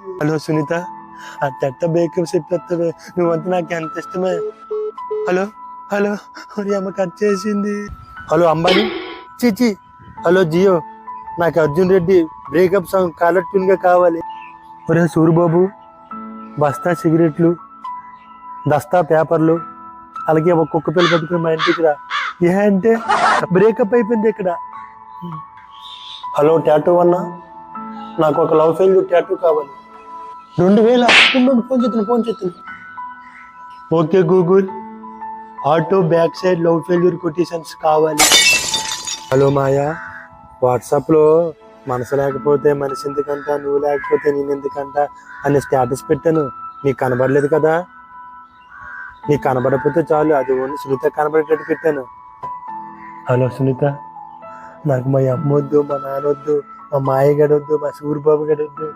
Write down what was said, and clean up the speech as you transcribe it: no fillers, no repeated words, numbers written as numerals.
Hello Sunitha, ఆ చెట్ట బేకప్ చెప్పేస్తావే, నువ్వంటే నాకు ఎంత ఇష్టమే. హలో హలో, అమ్మ కట్ చేసింది. హలో అంబానీ, చీచి. హలో జియో, నాకు Arjun Reddy breakup song caller tune గా కావాలి. ఒరే సూరిబాబు, బస్తా సిగరెట్లు, దస్తా పేపర్లు, అలాగే ఒక కుక్క పిల్ల పట్టుకుని మా ఇంటికి రా. ఏ అంటే బ్రేకప్ అయిపోయింది ఇక్కడ. హలో టాటూ అన్న, నాకు ఒక లవ్ ఫెయిల్యూర్ టాటూ కావాలి. 2000. ఫోన్ చేతును. Okay Google, auto back side love failure quotations కావాలి. హలో మాయా, వాట్సాప్లో మనసు లేకపోతే మనిషి ఎందుకంట, నువ్వు లేకపోతే నేను ఎందుకంట అని స్టేటస్ పెట్టాను. నీకు కనబడలేదు కదా? నీకు కనబడకపోతే చాలు, అది ఓన్లీ సునీత కనబడేటట్టు పెట్టాను. హలో సునీత, నాకు మా అమ్మ వద్దు, మా నాన్న వద్దు, మా మాయ గడొద్దు, మా సూరిబాబు గడొద్దు,